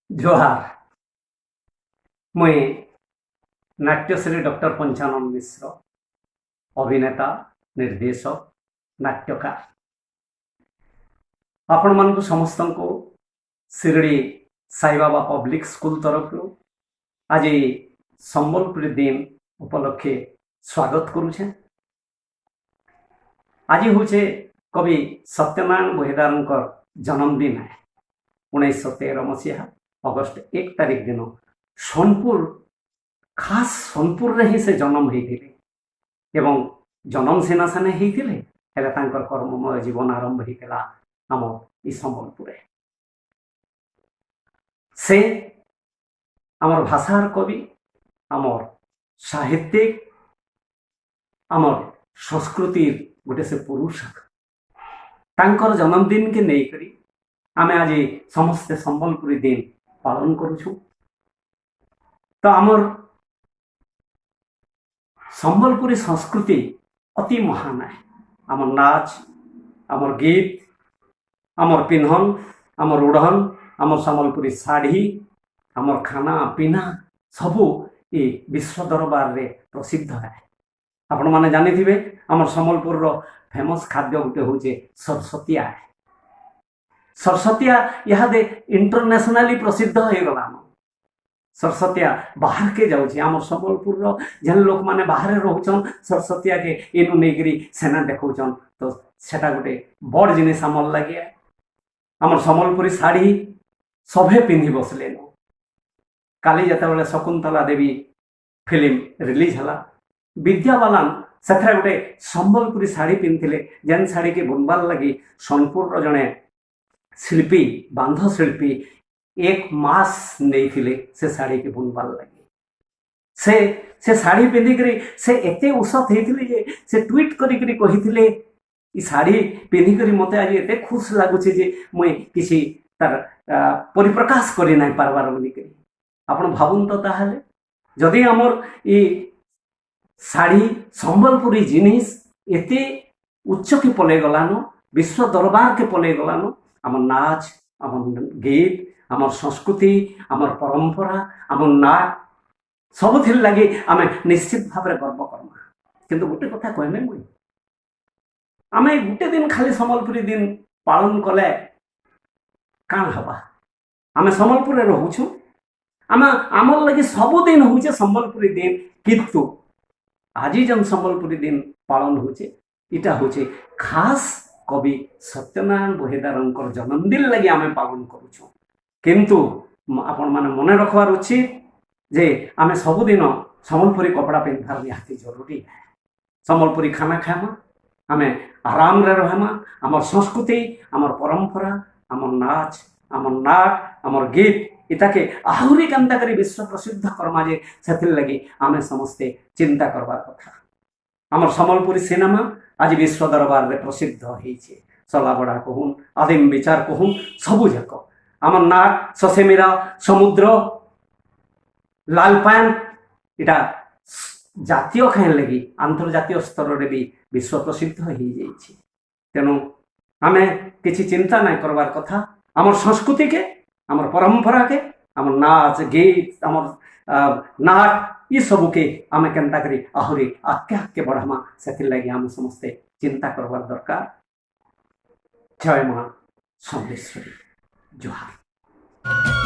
जोहार मुई नाट्यश्री डॉक्टर पंचानन मिश्र अभिनेता निर्देशक नाट्यकार आपण मानक समस्त को शिरडी साई बाबा पब्लिक स्कूल तरफ आज संबलपुरी दिन उपलक्षे स्वागत करुछे। आज हूँ कवि सत्यनारायण बहिदार जन्मदिन है 1913 मसीहा अगस्ट 1 तारिख दिन सोनपुर खास सोनपुर रे ही से जन्म होते एवं जन्म सेना सेने होते कर्ममय जीवन आरंभ होता आम इ संबलपुर से आमर भाषार कवि आमर साहित्यिक आमर संस्कृतिर गोटे से पुरुष तांकर जन्मदिन के नहीं करी आमे आज समस्ते संबलपुरी दिन पालन करुछु। तो आमर संबलपुरी संस्कृति अति महान है। आमर नाच आमर गीत आमर पिन्हन आमर उड़हन आमर संबलपुरी साड़ी आमर खाना पीना सबू ये विश्व दरबार रे प्रसिद्ध है। आपण माने जानी थिबे आमर संबलपुर रो फेमस खाद्य गुटे होचे सरस्वतिया है। सरस्वतिया इहादे इंटरनेशनली प्रसिद्ध हो गलान। सरस्वतिया बाहर के जाऊँ आम संबलपुर जेन लोक मैंने बाहर रोचन सरस्वतिया के इनु नहीं सेना देखौन तो सेटा गोटे बड़ जिनिस आमर लगे। आम संबलपुरी साड़ी सभे पिंधि बसले काली जिते शकुंतला देवी फिल्म रिलीज है विद्या बालान से गोटे संबलपुरी साड़ी पिंधे जेन साड़ी के बुनबार लगी सोनपुर जड़े शिल्पी बांध शिल्पी 1 मास नहीं थिले से साड़ी के बुनबार लगे से साड़ी पिंधिक से एते उषत होते जे से ट्वीट करी कही साड़ी पिंधिक मत आज एते खुश लगुचे जे मुई किसी तार परिप्रकाश करी ना पारबार बोलिक आपण भावुन तो ताहले जदि आमर ई साड़ी संबलपुरी जिनिस एते उच्च के पले गलानो विश्व दरबार के पले गलानो आम नाच आम गीत आम संस्कृति आम परंपरा आम नाट सबुथ लगे आम निश्चित भाव गर्व करमा। किंतु गोटे कथा कहमे मुई आम गोटे दिन खाली संबलपुरी दिन पालन कले काण हवा। आम संबलपुर रोचु आम आमर लगे सबुदिन हूँ संबलपुरी दिन किंतु आज जन संबलपुरी दिन पालन होचे इटा होचे खास कवि सत्यनारायण बहिदार जन्मदिन लगे आम पालन करुचु। किंतु आपण माने मन रखबार अच्छी जे आम सबुदिन संबलपुरी कपड़ा पिंधार निहाती जरूरी है। संबलपुरी खाना खामा आम आराम रे रहमा आमर संस्कृति आमर परंपरा आमर नाच आमर नाट आमर गीत इता के आहुरी केनता करी विश्व प्रसिद्ध कर्मा जे सेथिर लगी आमे समस्ते चिंता करबार कथा। आमर संबलपुरी सिनेमा आज विश्व दरबार रे प्रसिद्ध होइछे। सलाबड़ा कहून आदिम विचार कहून सबु जाक आमर नाट ससेमिरा समुद्र लालपान इटा जातीय खाइन लगी अंतर्जातीय स्तर रे भी विश्व प्रसिद्ध हो जाइछे। तेनु आमे किछि चिंता नहीं करबार कथा। आमर संस्कृति के आमर परंपरा के आमर नाच गीत आमर नाट ये सबू के आम केनता करी आहुरी आके बढ़ामा से लगे आम समस्ते चिंता करवार दरकार। जय मां सम्बलेश्वरी जोहार।